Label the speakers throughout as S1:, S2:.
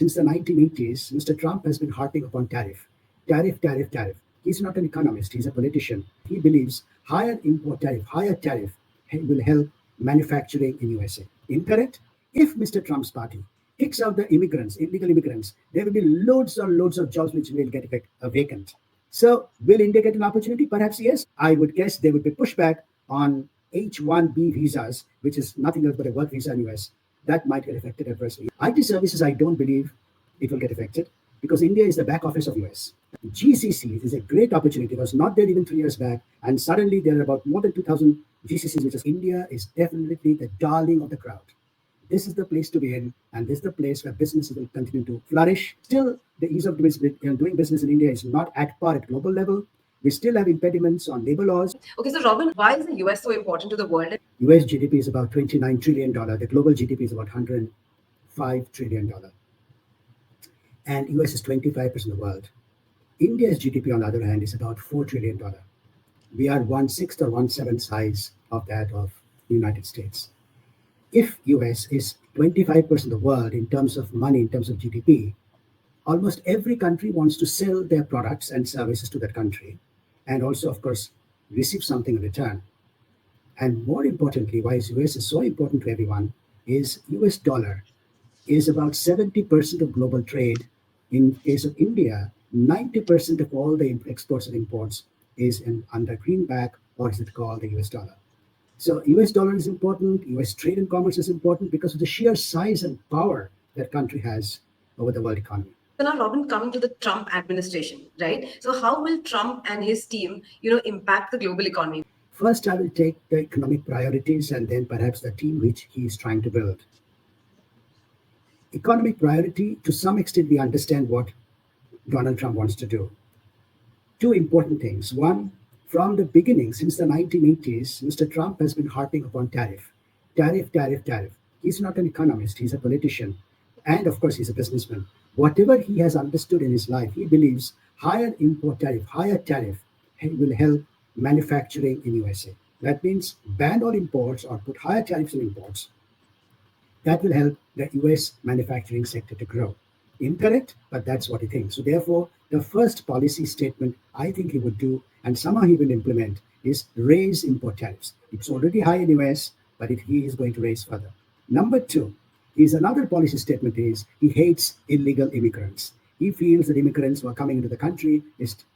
S1: Since the 1980s, Mr. Trump has been harping upon tariff, tariff, tariff, tariff. He's not an economist, he's a politician. He believes higher tariff will help manufacturing in USA. Incorrect? If Mr. Trump's party kicks out the immigrants, illegal immigrants, there will be loads and loads of jobs which will get vacant. So, will India get an opportunity? Perhaps yes. I would guess there would be pushback on H-1B visas, which is nothing else but a work visa in US. That might get affected adversely. IT services, I don't believe it will get affected because India is the back office of US. GCC is a great opportunity. It was not there even 3 years back, and suddenly there are about more than 2,000 GCCs, which is India is definitely the darling of the crowd. This is the place to be in, and this is the place where businesses will continue to flourish. Still, the ease of doing business in India is not at par at global level. We still have impediments on labor laws.
S2: Okay, so Robin, why is the US so important to the world?
S1: US GDP is about $29 trillion. The global GDP is about $105 trillion. And US is 25% of the world. India's GDP, on the other hand, is about $4 trillion. We are 1/6 or 1/7 size of that of the United States. If US is 25% of the world in terms of money, in terms of GDP, almost every country wants to sell their products and services to that country and also, of course, receive something in return. And more importantly, why US is so important to everyone is US dollar is about 70% of global trade. In case of India, 90% of all the exports and imports is under greenback, or is it called the US dollar. So US dollar is important, US trade and commerce is important because of the sheer size and power that country has over the world economy.
S2: So now, Robin, coming to the Trump administration, right? So how will Trump and his team, impact the global economy?
S1: First, I will take the economic priorities and then perhaps the team which he is trying to build. Economic priority, to some extent, we understand what Donald Trump wants to do. Two important things. One, from the beginning, since the 1980s, Mr. Trump has been harping upon tariff, tariff, tariff, tariff. He's not an economist, he's a politician. And of course, he's a businessman. Whatever he has understood in his life, he believes higher tariff will help manufacturing in USA. That means ban all imports or put higher tariffs on imports. That will help the US manufacturing sector to grow. Incorrect, but that's what he thinks. So therefore, the first policy statement I think he would do, and somehow he will implement, is raise import tariffs. It's already high in the US, but he is going to raise further. Number two, his another policy statement is he hates illegal immigrants. He feels that immigrants who are coming into the country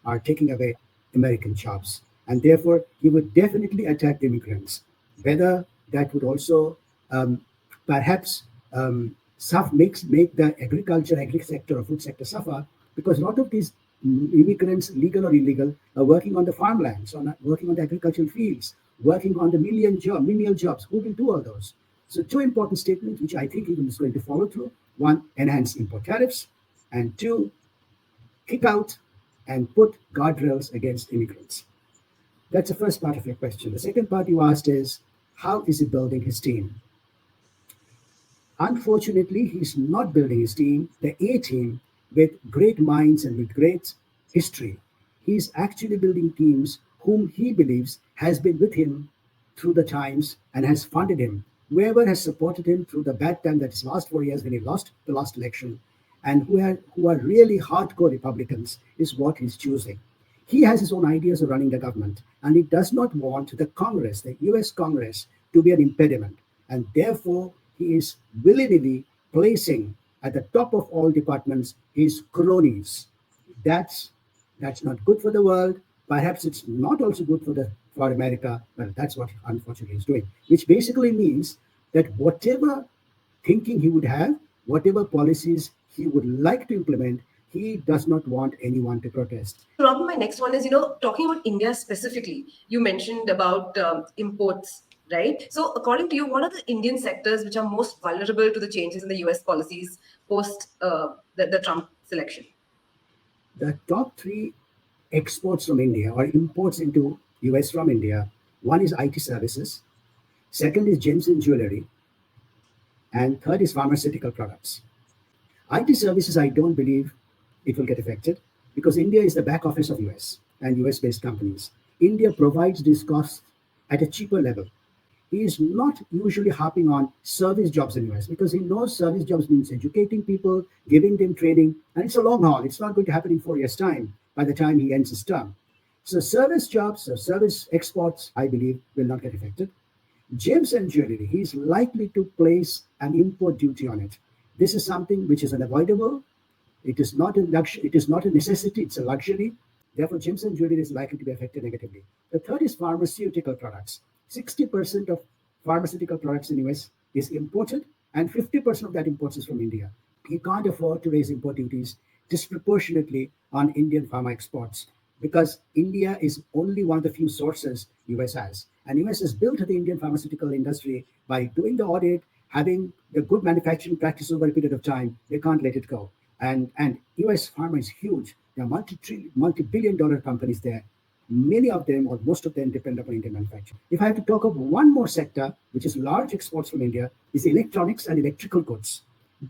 S1: are taking away American jobs. And therefore, he would definitely attack immigrants. Whether that would also perhaps make the agri sector or food sector suffer, because a lot of these immigrants, legal or illegal, are working on the farmlands, working on the agricultural fields, working on the menial jobs. Who will do all those? So two important statements which I think he is going to follow through. One, enhance import tariffs, and two, kick out and put guardrails against immigrants. That's the first part of your question. The second part you asked is, how is he building his team? Unfortunately, he's not building his team, the A team, with great minds and with great history. He's actually building teams whom he believes has been with him through the times and has funded him. Whoever has supported him through the bad time that his last 4 years when he lost the last election, and who are really hardcore Republicans, is what he's choosing. He has his own ideas of running the government, and he does not want the Congress, the US Congress, to be an impediment. And therefore, he is willy-nilly placing at the top of all departments his cronies. That's not good for the world. Perhaps it's not also good for America, but that's what unfortunately he's doing. Which basically means that whatever thinking he would have, whatever policies he would like to implement, he does not want anyone to protest.
S2: Robin, my next one is, talking about India specifically. You mentioned about imports, right? So according to you, what are the Indian sectors which are most vulnerable to the changes in the US policies post the Trump selection?
S1: The top three exports from India or imports into US from India, one is IT services, second is gems and jewelry, and third is pharmaceutical products. IT services, I don't believe it will get affected because India is the back office of US and US-based companies. India provides these costs at a cheaper level. he is not usually harping on service jobs in the US because he knows service jobs means educating people, giving them training, and it's a long haul. It's not going to happen in 4 years' time by the time he ends his term. So service jobs, service exports, I believe, will not get affected. Gems and jewelry, he's likely to place an import duty on it. This is something which is unavoidable. It is not a luxury, it is not a necessity, it's a luxury. Therefore, gems and jewelry is likely to be affected negatively. The third is pharmaceutical products. 60% of pharmaceutical products in the US is imported, and 50% of that imports is from India. He can't afford to raise import duties disproportionately on Indian pharma exports because India is only one of the few sources US has. And US has built the Indian pharmaceutical industry by doing the audit, having the good manufacturing practice over a period of time. They can't let it go. And US pharma is huge. There are multi-billion dollar companies there. Many of them, or most of them, depend upon Indian manufacturing. If I have to talk of one more sector, which is large exports from India, is electronics and electrical goods.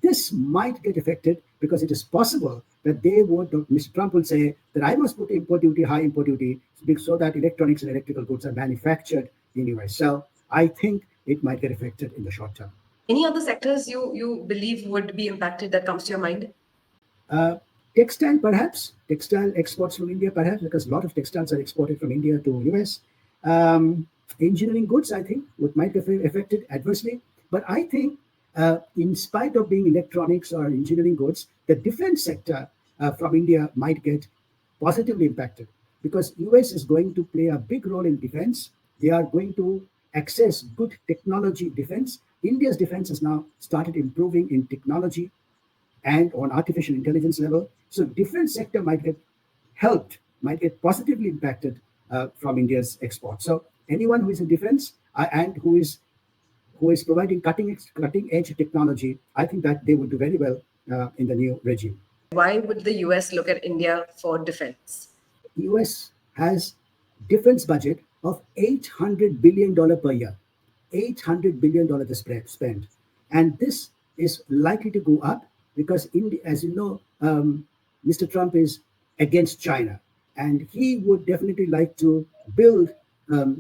S1: This might get affected because it is possible that Mr. Trump will say that I must put import duty, high import duty, so that electronics and electrical goods are manufactured in the US. So I think it might get affected in the short term.
S2: Any other sectors you believe would be impacted that comes to your mind?
S1: Textile, perhaps. Textile exports from India, perhaps, because a lot of textiles are exported from India to US. Engineering goods, I think, might get affected adversely. But I think, in spite of being electronics or engineering goods, the defense sector from India might get positively impacted because US is going to play a big role in defense. They are going to access good technology defense. India's defense has now started improving in technology and on artificial intelligence level. So defense sector might get helped, might get positively impacted from India's exports. So anyone who is in defense and who is providing cutting edge technology, I think that they would do very well in the new regime.
S2: Why would the US look at India for defense?
S1: US has defense budget of $800 billion per year. $800 billion is spent. And this is likely to go up because, as you know, Mr. Trump is against China. And he would definitely like to build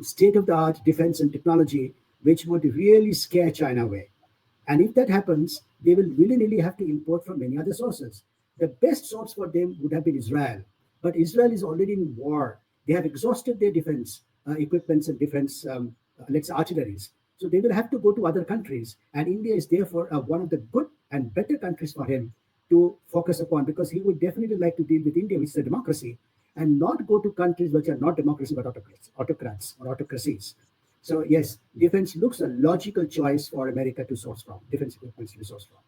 S1: state-of-the-art defense and technology, which would really scare China away. And if that happens, they will willy-nilly have to import from many other sources. The best source for them would have been Israel. But Israel is already in war. They have exhausted their defense equipments and defense, let's say, artilleries. So they will have to go to other countries. And India is therefore one of the good and better countries for him to focus upon because he would definitely like to deal with India, which is a democracy, and not go to countries which are not democracy but autocrats or autocracies. So yes, defense looks a logical choice for America to source from, defense equipment to source from.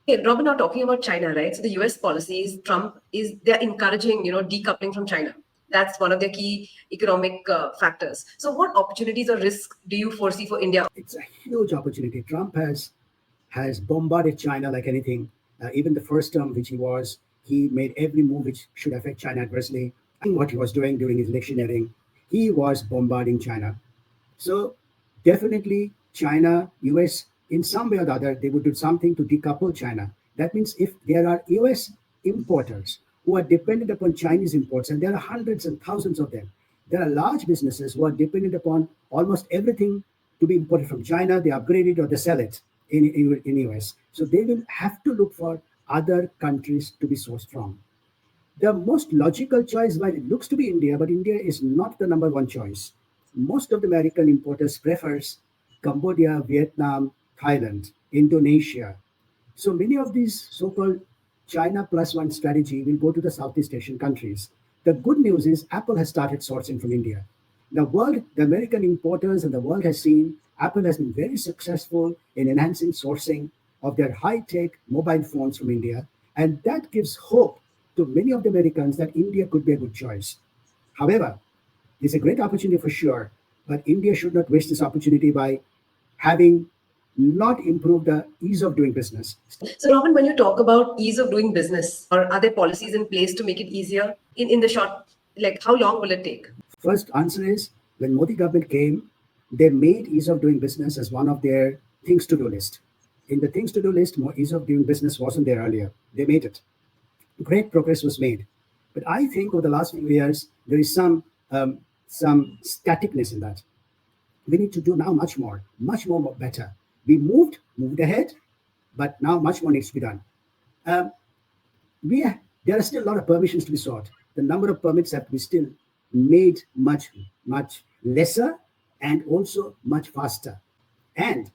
S2: Okay, Robin, now talking about China, right? So the US policies, they're encouraging, decoupling from China. That's one of their key economic factors. So what opportunities or risks do you foresee for India?
S1: It's a huge opportunity. Trump has bombarded China like anything. Even the first term, which he made every move which should affect China adversely. What he was doing during his electioneering, he was bombarding China. So definitely China, US, in some way or the other, they would do something to decouple China. That means if there are US importers who are dependent upon Chinese imports, and there are hundreds and thousands of them, there are large businesses who are dependent upon almost everything to be imported from China. They upgrade it or they sell it in US. So they will have to look for other countries to be sourced from. The most logical choice, while it looks to be India, but India is not the number one choice. Most of the American importers prefers Cambodia, Vietnam, Thailand, Indonesia. So many of these so-called China plus one strategy will go to the Southeast Asian countries. The good news is Apple has started sourcing from India. The American importers and the world has seen Apple has been very successful in enhancing sourcing of their high-tech mobile phones from India. And that gives hope to many of the Americans that India could be a good choice. However, it's a great opportunity for sure, but India should not waste this opportunity by having not improved the ease of doing business.
S2: So, Robin, when you talk about ease of doing business, or are there policies in place to make it easier in the short, like how long will it take?
S1: First answer is when Modi government came, they made ease of doing business as one of their things to do list. In the things to do list, more ease of doing business wasn't there earlier. They made it. Great progress was made. But I think over the last few years, there is some staticness in that. We need to do now much more better. We moved ahead, but now much more needs to be done. Um, we there are still a lot of permissions to be sought. The number of permits have to be still made much lesser and also much faster. And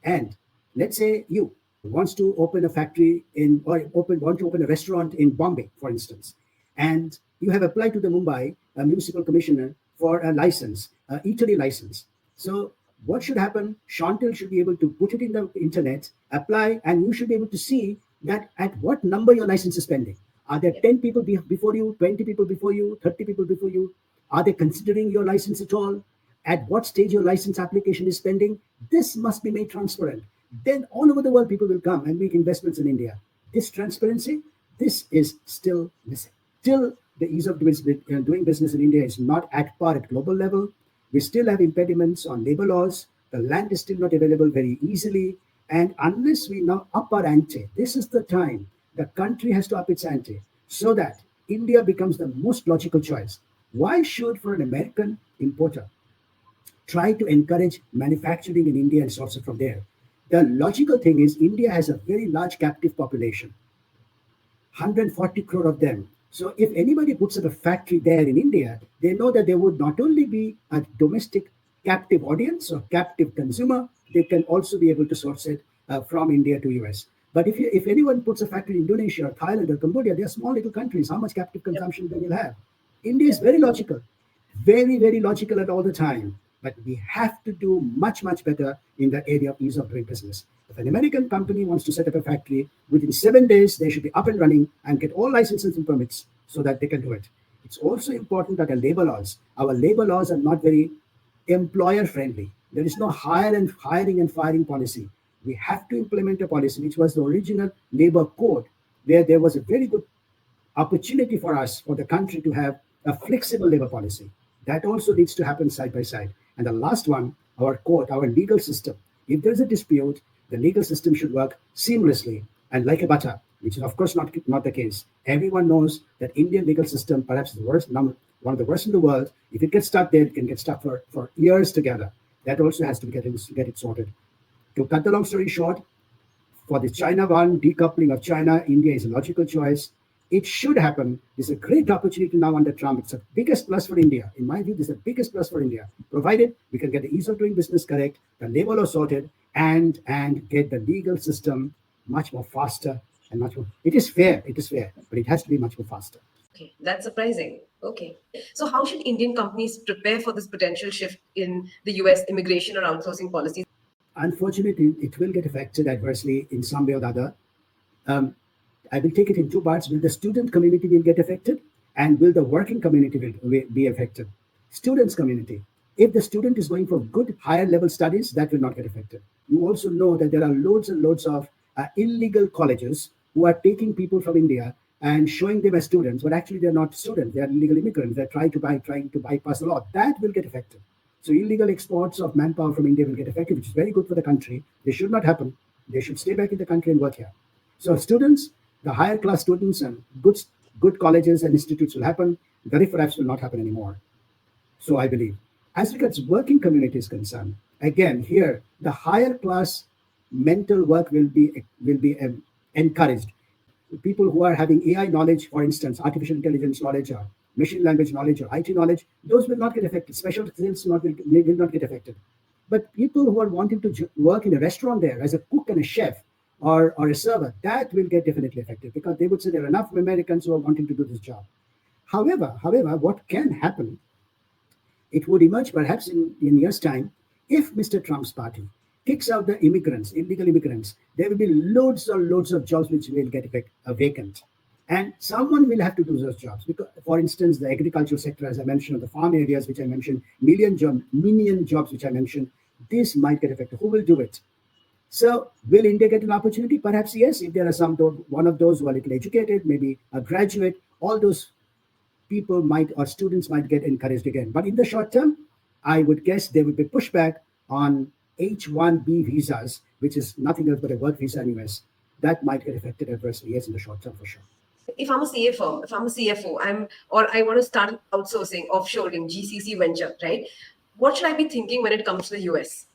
S1: let's say you wants to open a factory in or want to open a restaurant in Bombay, for instance, and you have applied to the Mumbai municipal commissioner for a license, eatery license. So what should happen? Chantal should be able to put it in the internet, apply, and you should be able to see that at what number your license is pending. Are there 10 people before you, 20 people before you, 30 people before you? Are they considering your license at all? At what stage your license application is pending? This must be made transparent. Then all over the world, people will come and make investments in India. This transparency, this is still missing. Still, the ease of doing business in India is not at par at global level. We still have impediments on labor laws. The land is still not available very easily. And unless we now up our ante, this is the time the country has to up its ante so that India becomes the most logical choice. Why should, for an American importer, try to encourage manufacturing in India and source it from there? The logical thing is India has a very large captive population, 140 crore of them. So if anybody puts up a factory there in India, they know that there would not only be a domestic captive audience or captive consumer, they can also be able to source it from India to US. But if anyone puts a factory in Indonesia or Thailand or Cambodia, they are small little countries. How much captive consumption they will have? India is very logical, very logical at all the time. But we have to do much better in the area of ease of doing business. If an American company wants to set up a factory, within 7 days, they should be up and running and get all licenses and permits so that they can do it. It's also important that our labor laws are not very employer friendly. There is no hiring and firing policy. We have to implement a policy, which was the original labor code, where there was a very good opportunity for us, for the country, to have a flexible labor policy. That also needs to happen side by side. And the last one, our court, our legal system. If there's a dispute, the legal system should work seamlessly and like a butter, which is of course not the case. Everyone knows that Indian legal system perhaps is one of the worst in the world. If it gets stuck there, it can get stuck for years together. That also has to get it sorted. To cut the long story short, for the China one, decoupling of China, India is a logical choice. It should happen. It's a great opportunity now under Trump. It's the biggest plus for India. In my view, this is the biggest plus for India, provided we can get the ease of doing business correct, the labor law sorted, and get the legal system much more faster and much more. It is fair, but it has to be much more faster.
S2: Okay, that's surprising. Okay. So how should Indian companies prepare for this potential shift in the US immigration or outsourcing policies?
S1: Unfortunately, it will get affected adversely in some way or the other. I will take it in two parts. Will the student community will get affected, and will the working community will be affected? Students community. If the student is going for good higher level studies, that will not get affected. You also know that there are loads and loads of illegal colleges who are taking people from India and showing them as students, but actually they're not students. They are illegal immigrants. They're trying to bypass the law. That will get affected. So illegal exports of manpower from India will get affected, which is very good for the country. They should not happen. They should stay back in the country and work here. So students, the higher class students and good colleges and institutes will happen. The riffraffs will not happen anymore. So I believe. As regards working community is concerned, again here the higher class mental work will be encouraged. People who are having AI knowledge, for instance, artificial intelligence knowledge or machine language knowledge or IT knowledge, those will not get affected. Special skills will not get affected. But people who are wanting to work in a restaurant there as a cook and a chef or a server, that will get definitely affected because they would say there are enough Americans who are wanting to do this job. However, what can happen, it would emerge perhaps in years' time, if Mr. Trump's party kicks out the immigrants, illegal immigrants, there will be loads and loads of jobs which will get vacant. And someone will have to do those jobs. Because, for instance, the agricultural sector, as I mentioned, the farm areas, which I mentioned, million jobs, which I mentioned, this might get affected. Who will do it? So will India get an opportunity? Perhaps yes, if there are one of those who are little educated, maybe a graduate, all those people or students might get encouraged again. But in the short term, I would guess there would be pushback on H-1B visas, which is nothing else but a work visa in US. That might get affected adversely, yes, in the short term for sure.
S2: If I'm a CFO, I want to start outsourcing, offshoring, GCC venture, right? what should I be thinking when it comes to the US?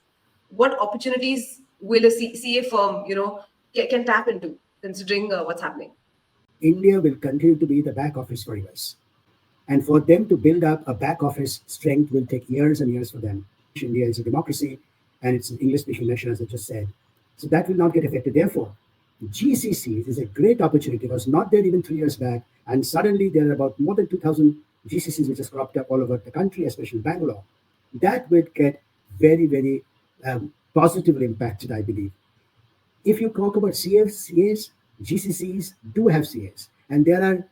S2: What opportunities will a CA firm, can tap into, considering what's happening?
S1: India will continue to be the back office for US. And for them to build up a back office strength will take years and years for them. India is a democracy and it's an English speaking nation, as I just said. So that will not get affected. Therefore, GCCs is a great opportunity. It was not there even 3 years back. And suddenly there are about more than 2,000 GCCs which has cropped up all over the country, especially in Bangalore. That will get very, very positively impacted, I believe. If you talk about CAs, GCCs do have CAs. And there are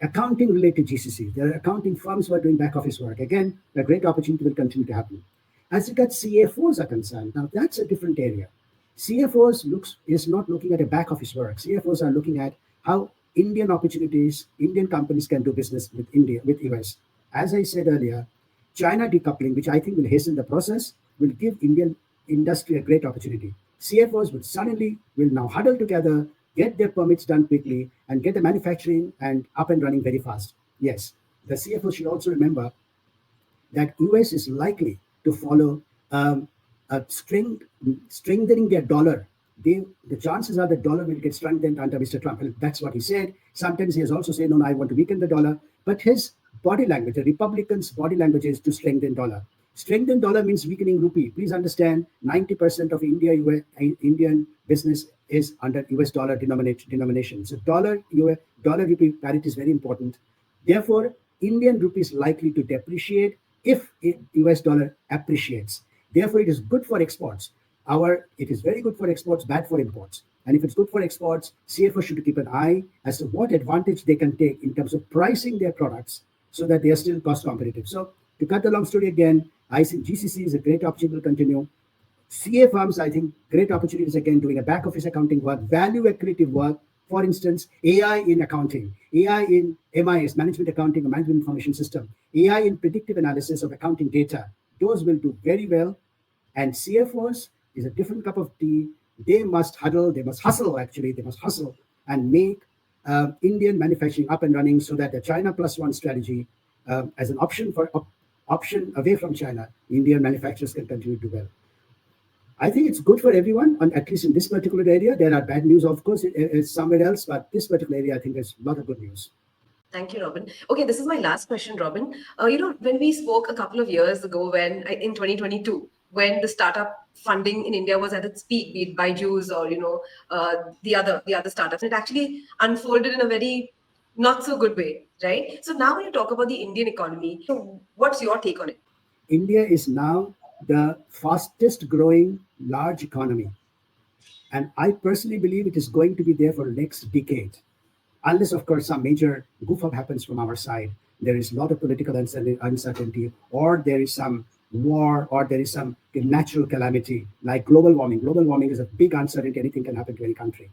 S1: accounting related GCCs. There are accounting firms who are doing back office work. Again, a great opportunity will continue to happen. As regards CFOs are concerned, now that's a different area. CFOs is not looking at a back office work. CFOs are looking at how Indian opportunities, Indian companies can do business with India, with US. As I said earlier, China decoupling, which I think will hasten the process, will give Indian industry a great opportunity. CFOs will now huddle together, get their permits done quickly, and get the manufacturing and up and running very fast. Yes, the CFO should also remember that US is likely to follow strengthening their dollar. The chances are the dollar will get strengthened under Mr. Trump. And that's what he said. Sometimes he has also said, no, I want to weaken the dollar. But his body language, the Republicans' body language is to strengthen dollar. Strengthen dollar means weakening rupee. Please understand, 90% of Indian business is under US dollar denomination. So dollar rupee parity is very important. Therefore, Indian rupee is likely to depreciate if US dollar appreciates. Therefore, it is good for exports. It is very good for exports, bad for imports. And if it's good for exports, CFO should keep an eye as to what advantage they can take in terms of pricing their products so that they are still cost competitive. So to cut the long story again, I think GCC is a great opportunity to continue. CA firms, I think, great opportunities again, doing a back office accounting work, value accretive work. For instance, AI in accounting, AI in MIS, management accounting or management information system, AI in predictive analysis of accounting data. Those will do very well. And CFOs is a different cup of tea. They must hustle and make Indian manufacturing up and running so that the China plus one strategy as an option away from China, Indian manufacturers can continue to do well. I think it's good for everyone, and at least in this particular area. There are bad news, of course, it's somewhere else, but this particular area, I think there's a lot of good news.
S2: Thank you, Robin. Okay, this is my last question, Robin. When we spoke a couple of years ago, in 2022, when the startup funding in India was at its peak, be it Byju's or the other startups, it actually unfolded in a very not so good way, right? So now when you talk about the Indian economy, so what's your take on it?
S1: India is now the fastest growing large economy. And I personally believe it is going to be there for the next decade. Unless, of course, some major goof up happens from our side. There is a lot of political uncertainty, or there is some war, or there is some natural calamity like global warming. Global warming is a big uncertainty. Anything can happen to any country.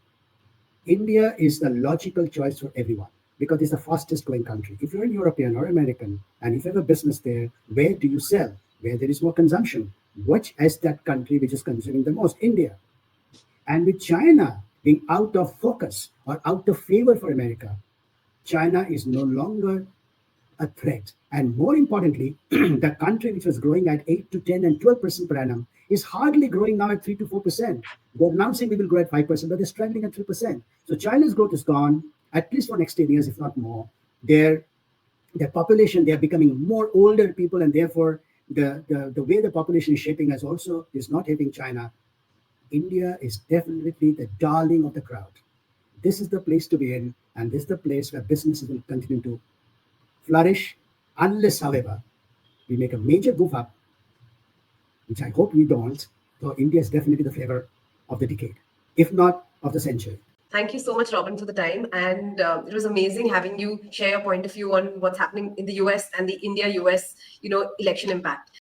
S1: India is the logical choice for everyone because it's the fastest growing country. If you're a European or American and if you have a business there, where do you sell? Where there is more consumption? Which is that country which is consuming the most? India. And with China being out of focus or out of favor for America, China is no longer a threat. And more importantly, the country which was growing at 8 to 10 and 12% per annum is hardly growing now at 3 to 4%. They're announcing we will grow at 5%, but they're struggling at 3%. So China's growth is gone, at least for next 10 years, if not more. Their population, they're becoming more older people, and therefore the way the population is shaping is not helping China. India is definitely the darling of the crowd. This is the place to be in, and this is the place where businesses will continue to flourish, unless, however, we make a major goof up, which I hope we don't. So India is definitely the flavor of the decade, if not of the century.
S2: Thank you so much, Robin, for the time. And it was amazing having you share your point of view on what's happening in the US and the India-US, election impact.